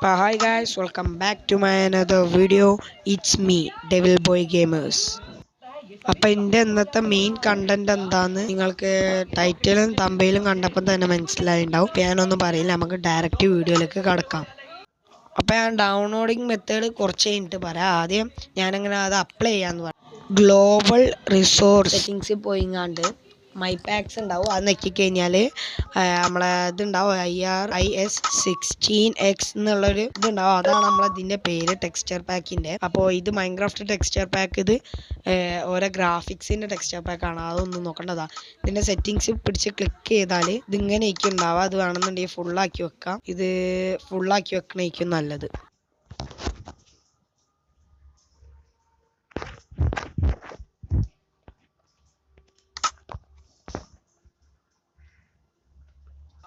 Hi guys, welcome back to my another video. It's me, Devil Boy Gamers. അപ്പോൾ എൻ്റെ ഇന്നത്തെ main content എന്താന്ന് നിങ്ങൾക്ക് ടൈറ്റിലും തമ്പയിലും കണ്ടപ്പോൾ തന്നെ മനസ്സിലായിട്ടുണ്ടാവും. ഞാനൊന്നും പറയില്ല, നമുക്ക് ഡയറക്റ്റ് വീഡിയോയിലേക്ക് കടക്കാം. അപ്പോൾ ഞാൻ ഡൗൺലോഡിങ് മെത്തേഡ് കുറച്ച് കഴിഞ്ഞിട്ട് പറയാം. ആദ്യം ഞാനങ്ങനെ അത് അപ്ലൈ ചെയ്യാമെന്ന് പറയാം. ഗ്ലോബൽ റിസോഴ്സ് സെറ്റിങ്സിൽ പോയിങ്ങാണ്ട് മൈ പാക്സ് ഉണ്ടാവും. അത് നെക്കിക്കഴിഞ്ഞാൽ നമ്മളെ ഇതുണ്ടാവും IR/IS16X എന്നുള്ളൊരു ഇതുണ്ടാവും. അതാണ് നമ്മളതിൻ്റെ പേര്, ടെക്സ്ചർ പാക്കിൻ്റെ. അപ്പോൾ ഇത് മൈൻക്രാഫ്റ്റ് ടെക്സ്ചർ പാക്ക്, ഇത് ഓരോ ഗ്രാഫിക്സിൻ്റെ ടെക്സ്ചർ പാക്കാണ്. അതൊന്നും നോക്കേണ്ടതാണ്. ഇതിൻ്റെ സെറ്റിങ്സ് പിടിച്ച് ക്ലിക്ക് ചെയ്താൽ ഇതിങ്ങനെയൊക്കെ ഉണ്ടാവുക. അത് വേണമെന്നുണ്ടെങ്കിൽ ഫുള്ളാക്കി വെക്കാം. ഇത് ഫുള്ളാക്കി വെക്കണേക്കും നല്ലത്.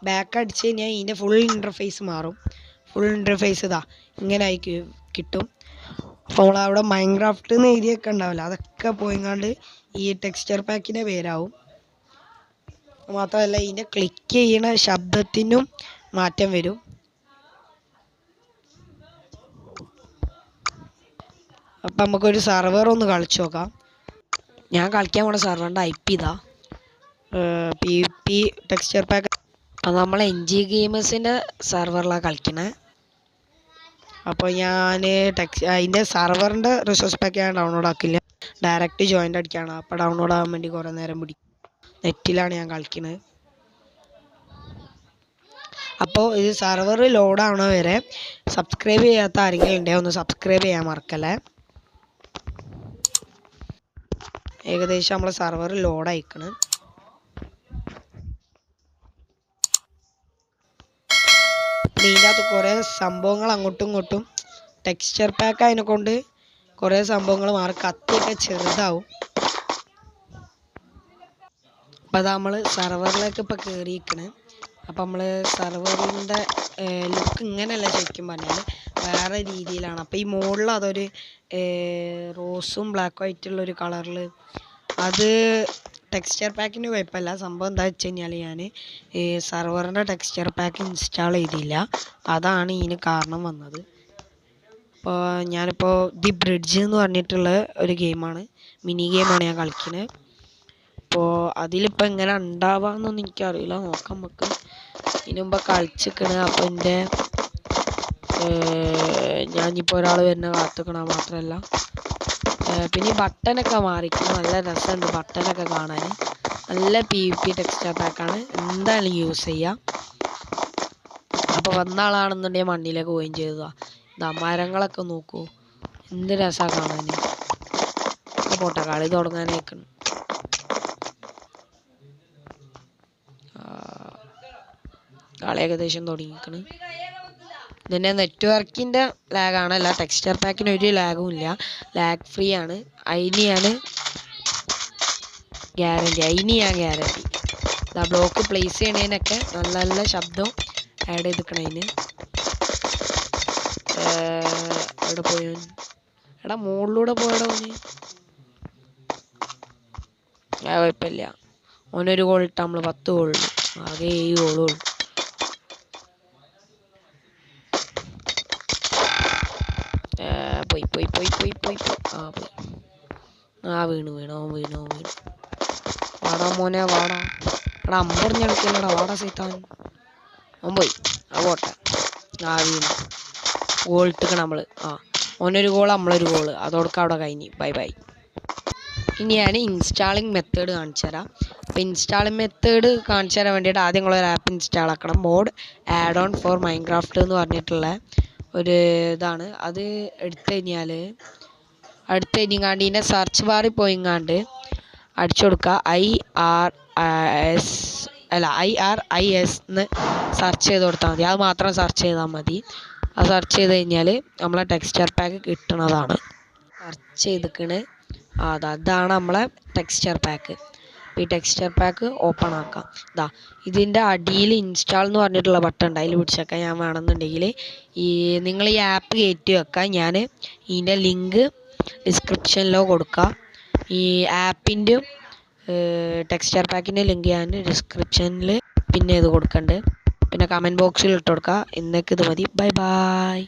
ബാക്ക് അടിച്ച് കഴിഞ്ഞാൽ ഇതിൻ്റെ ഫുൾ ഇൻ്റർഫേസ് മാറും. ഫുൾ ഇൻ്റർഫേസ് ഇതാ ഇങ്ങനെ ആയി കിട്ടും. അപ്പോൾ നമ്മളവിടെ മൈൻക്രാഫ്റ്റ് എന്ന് എഴുതിയൊക്കെ ഉണ്ടാവില്ല, അതൊക്കെ പോയിങ്ങാണ്ട് ഈ ടെക്സ്ചർ പാക്കിൻ്റെ പേരാവും. മാത്രമല്ല ഇതിൻ്റെ ക്ലിക്ക് ചെയ്യണ ശബ്ദത്തിനും മാറ്റം വരും. അപ്പം നമുക്കൊരു സെർവർ ഒന്ന് കളിച്ചു നോക്കാം. ഞാൻ കളിക്കാൻ പോണ സെർവറിൻ്റെ IP ഇതാ, PvP ടെക്സ്ചർ പാക്ക്. അത് നമ്മൾ NG ഗെയിമേഴ്സിൻ്റെ സെർവറിലാണ് കളിക്കണേ. അപ്പോൾ ഞാൻ അതിൻ്റെ സെർവറിൻ്റെ റിസോഴ്സ് പാക്ക് ഞാൻ ഡൗൺലോഡ് ആക്കില്ല, ഡയറക്റ്റ് ജോയിൻ്റ് അടിക്കുകയാണ്. അപ്പോൾ ഡൗൺലോഡ് ആകാൻ വേണ്ടി കുറേ നേരം പിടിക്കും. നെറ്റിലാണ് ഞാൻ കളിക്കുന്നത്. അപ്പോൾ ഇത് സെർവർ ലോഡ് ആവണ വരെ സബ്സ്ക്രൈബ് ചെയ്യാത്ത ആരെങ്കിലും ഉണ്ടെങ്കിൽ ഒന്ന് സബ്സ്ക്രൈബ് ചെയ്യാൻ മറക്കല്ലേ. ഏകദേശം നമ്മളെ സെർവർ ലോഡ് ആയിക്കണ്. ഇതിൻ്റെ അകത്ത് കുറേ സംഭവങ്ങൾ അങ്ങോട്ടും ഇങ്ങോട്ടും, ടെക്സ്ചർ പാക്ക് അതിനെ കൊണ്ട് കുറേ സംഭവങ്ങൾ മാറി, കത്തിയൊക്കെ ചെറുതാവും. അപ്പം അത് നമ്മൾ സെർവറിലേക്ക് ഇപ്പോൾ കയറിയിരിക്കണ്. അപ്പം നമ്മൾ സെർവറിൻ്റെ ലുക്ക് ഇങ്ങനെയല്ല ശരിക്കും പറഞ്ഞാൽ, വേറെ രീതിയിലാണ്. അപ്പോൾ ഈ മുകളിൽ അതൊരു റോസും ബ്ലാക്കും ആയിട്ടുള്ളൊരു കളറിൽ, അത് ടെക്സ്ചർ പാക്കിന് കുഴപ്പമില്ല. സംഭവം എന്താ വെച്ച് കഴിഞ്ഞാൽ ഞാൻ ഈ സെർവറിൻ്റെ ടെക്സ്ചർ പാക്ക് ഇൻസ്റ്റാൾ ചെയ്തില്ല, അതാണ് ഇതിന് കാരണം വന്നത്. അപ്പോൾ ഞാനിപ്പോൾ ദി ബ്രിഡ്ജ് എന്ന് പറഞ്ഞിട്ടുള്ള ഒരു ഗെയിമാണ്, മിനി ഗെയിമാണ് ഞാൻ കളിക്കുന്നത്. അപ്പോൾ അതിലിപ്പോൾ എങ്ങനെ ഉണ്ടാവാമെന്നൊന്നും എനിക്കറിയില്ല, നോക്കാം നമുക്ക്. ഇതിന് മുമ്പ് കളിച്ചിക്കണ്. അപ്പോൾ എൻ്റെ ഞാനിപ്പോൾ ഒരാൾ വരുന്ന കാത്തുക്കണം. മാത്രമല്ല പിന്നെ ഈ ബട്ടനൊക്കെ മാറിക്കണം, നല്ല രസമുണ്ട് ബട്ടനൊക്കെ കാണാൻ. നല്ല PvP ടെക്സ്ചർ പാക്കാണ്, എന്തായാലും യൂസ് ചെയ്യാം. അപ്പോൾ വന്ന ആളാണെന്നുണ്ടെങ്കിൽ മണ്ണിലേക്ക് പോവുകയും ചെയ്തതാണ്. ഇതാ മരങ്ങളൊക്കെ നോക്കൂ, എന്ത് രസമാണ് കാണാൻ. പോട്ടെ, കളി തുടങ്ങാനേക്കണം. കളി ഏകദേശം തുടങ്ങിയിരിക്കണം. ഇതിൻ്റെ നെറ്റ്വർക്കിൻ്റെ ലാഗാണ്, അല്ല ടെക്സ്ചർ പാക്കിന് ഒരു ലാഗും ഇല്ല, ലാഗ് ഫ്രീ ആണ്. അതിന് ഞാൻ ഗ്യാരണ്ടി. ഇതാ ബ്ലോക്ക് പ്ലേസ് ചെയ്യണതിനൊക്കെ നല്ല നല്ല ശബ്ദം ആഡ് ചെയ്തിക്കണതിന്. എവിടെ പോയോ എടാ, മുകളിലൂടെ പോയടോ ഓന്. കുഴപ്പമില്ല, ഓനൊരു ഗോൾ ഇട്ടാൽ നമ്മൾ 10 ഗോൾ, ആകെ 7 ഗോളുള്ളൂ. പോയി വീണു. വാടാ മോനെ വാടാ. എടാ അമ്പറിഞ്ഞ് കളിക്കല്ലടാ, വാടാ സൈത്താൻ. അവൻ പോയി, പോട്ടെ. വീണു. ഗോൾ ഇട്ടിക്കണം നമ്മൾ. ഓനൊരു ഗോൾ നമ്മളൊരു ഗോള്, അതോടൊക്കെ അവിടെ കഴിഞ്ഞ്. ബൈ. ഇനി ഞാൻ ഇൻസ്റ്റാളിങ് മെത്തേഡ് കാണിച്ചു തരാം. അപ്പോൾ ഇൻസ്റ്റാളിങ് മെത്തേഡ് കാണിച്ചു തരാൻ വേണ്ടിയിട്ട് ആദ്യം നിങ്ങളൊരു ആപ്പ് ഇൻസ്റ്റാൾ ആക്കണം. Mod add on for Minecraft എന്ന് പറഞ്ഞിട്ടുള്ള ഒരു ഇതാണ്. അത് എടുത്തു കഴിഞ്ഞാണ്ട് ഇതിൻ്റെ സെർച്ച് ബാറിൽ പോയിങ്ങാണ്ട് അടിച്ചു കൊടുക്കുക IRIS എന്ന് സെർച്ച് ചെയ്ത് കൊടുത്താൽ മതി. അത് മാത്രം സെർച്ച് ചെയ്താൽ മതി. അത് സെർച്ച് ചെയ്ത് കഴിഞ്ഞാൽ നമ്മളെ ടെക്സ്ചർ പാക്ക് കിട്ടണതാണ്. സെർച്ച് ചെയ്തിക്കണ്, അതാണ് നമ്മളെ ടെക്സ്ചർ പാക്ക്. ഈ ടെക്സ്ചർ പാക്ക് ഓപ്പൺ ആക്കാം. ഇതിൻ്റെ അടിയിൽ ഇൻസ്റ്റാൾ എന്ന് പറഞ്ഞിട്ടുള്ള ബട്ടൺ ഉണ്ട്, അതിൽ പിടിച്ചേക്കാം. ഞാൻ വേണമെന്നുണ്ടെങ്കിൽ നിങ്ങൾ ഈ ആപ്പ് കയറ്റി വെക്കാം. ഞാൻ ഇതിൻ്റെ ലിങ്ക് ഡിസ്ക്രിപ്ഷനിലോ കൊടുക്കാം. ഈ ആപ്പിൻ്റെയും ടെക്സ്ചർ പാക്കിൻ്റെ ലിങ്ക് ഞാൻ ഡിസ്ക്രിപ്ഷനിൽ പിന്നെ ഇത് കൊടുക്കുന്നുണ്ട്. പിന്നെ കമൻറ്റ് ബോക്സിൽ ഇട്ട് കൊടുക്കുക. ഇന്നേക്ക് ഇത് മതി. Bye bye.